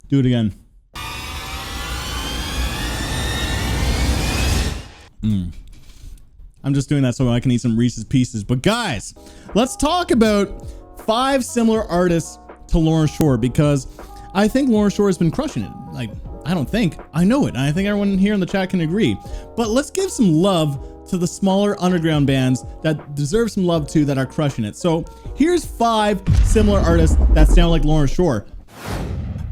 Do it again. I'm just doing that so I can eat some Reese's Pieces. But guys, let's talk about 5 similar artists to Lorna Shore, because I think Lorna Shore has been crushing it. Like, I don't think, I know it. And I think everyone here in the chat can agree. But let's give some love to the smaller underground bands that deserve some love too, that are crushing it. So here's 5 similar artists that sound like Lorna Shore.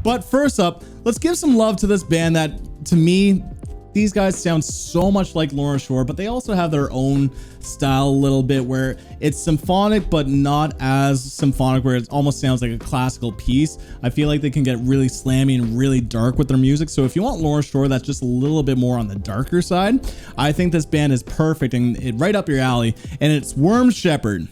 But first up, let's give some love to this band that, to me, these guys sound so much like Lorna Shore, but they also have their own style a little bit, where it's symphonic but not as symphonic, where it almost sounds like a classical piece. I feel like they can get really slammy and really dark with their music. So if you want Lorna Shore that's just a little bit more on the darker side, I think this band is perfect and it right up your alley, and it's Worm Shepherd.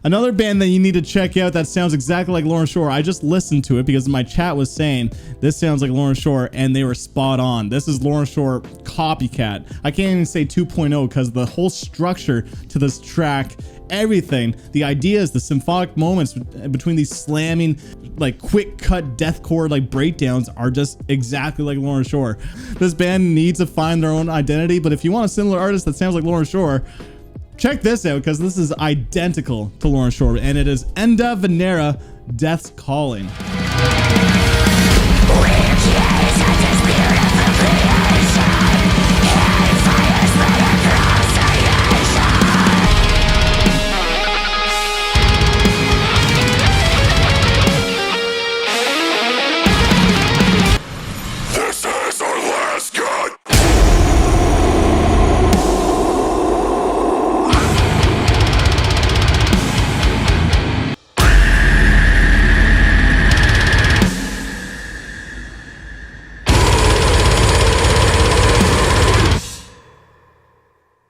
Another band that you need to check out that sounds exactly like Lorna Shore. I just listened to it because my chat was saying this sounds like Lorna Shore, and they were spot on. This is Lorna Shore Copycat. I can't even say 2.0 because the whole structure to this track, everything, the ideas, the symphonic moments between these slamming, like quick cut deathcore like breakdowns are just exactly like Lorna Shore. This band needs to find their own identity, but if you want a similar artist that sounds like Lorna Shore, check this out, because this is identical to Lorna Shore, and it is Enda Vinera, Death's Calling.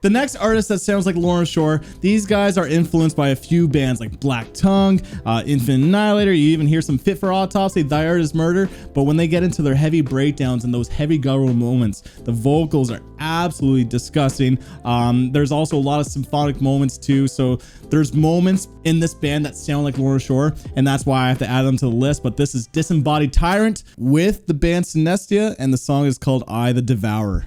The next artist that sounds like Lorna Shore, these guys are influenced by a few bands like Black Tongue, Infinite Annihilator. You even hear some Fit for Autopsy, Thy Art Is Murder. But when they get into their heavy breakdowns and those heavy guttural moments, the vocals are absolutely disgusting. There's also a lot of symphonic moments too. So there's moments in this band that sound like Lorna Shore, and that's why I have to add them to the list. But this is Disembodied Tyrant with the band Synestia, and the song is called I the Devourer.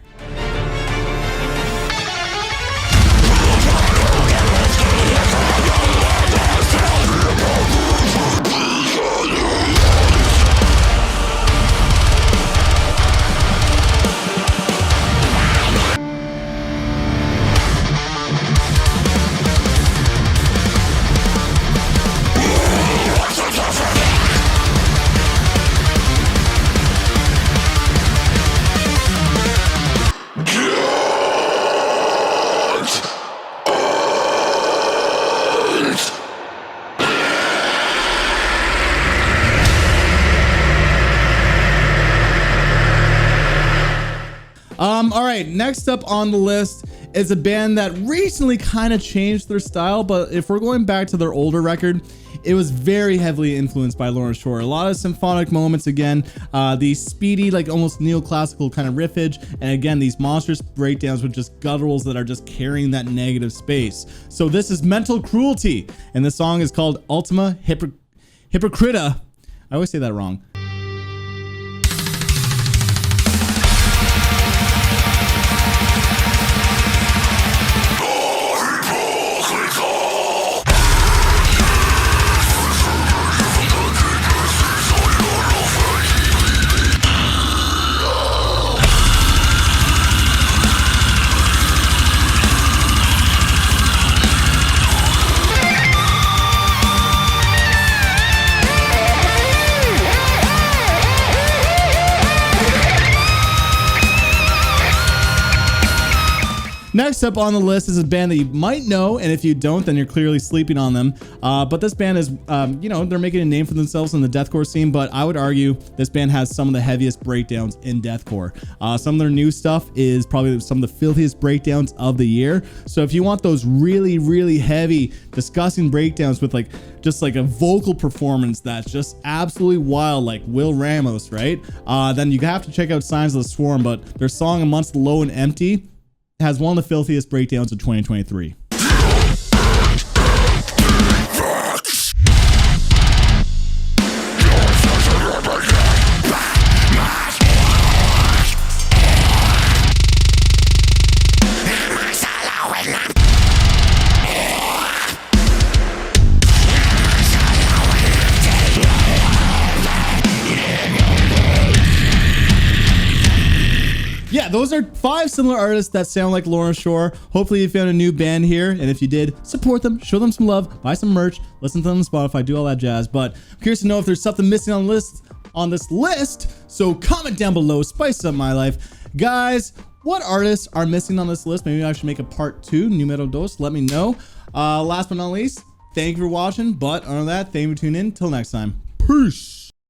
All right, next up on the list is a band that recently kind of changed their style, but if we're going back to their older record, it was very heavily influenced by Lorna Shore. A lot of symphonic moments again, these speedy, like almost neoclassical kind of riffage, and again, these monstrous breakdowns with just gutturals that are just carrying that negative space. So this is Mental Cruelty, and the song is called Ultima Hypocrita. I always say that wrong. Next up on the list is a band that you might know, and if you don't, then you're clearly sleeping on them. But this band is, you know, they're making a name for themselves in the deathcore scene, but I would argue this band has some of the heaviest breakdowns in deathcore. Some of their new stuff is probably some of the filthiest breakdowns of the year. So if you want those really, really heavy, disgusting breakdowns with like just like a vocal performance that's just absolutely wild, like Will Ramos, right? Then you have to check out Signs of the Swarm, but their song Amongst the Low and Empty has one of the filthiest breakdowns of 2023. Yeah, those are 5 similar artists that sound like Lorna Shore. Hopefully you found a new band here, and if you did, support them, show them some love, buy some merch, listen to them on Spotify, do all that jazz. But I'm curious to know if there's something missing on this list. So comment down below, spice up my life. Guys, what artists are missing on this list? Maybe I should make a part 2, numero dos, let me know. Last but not least, thank you for watching. But other than that, thank you for tuning in. Till next time. Peace.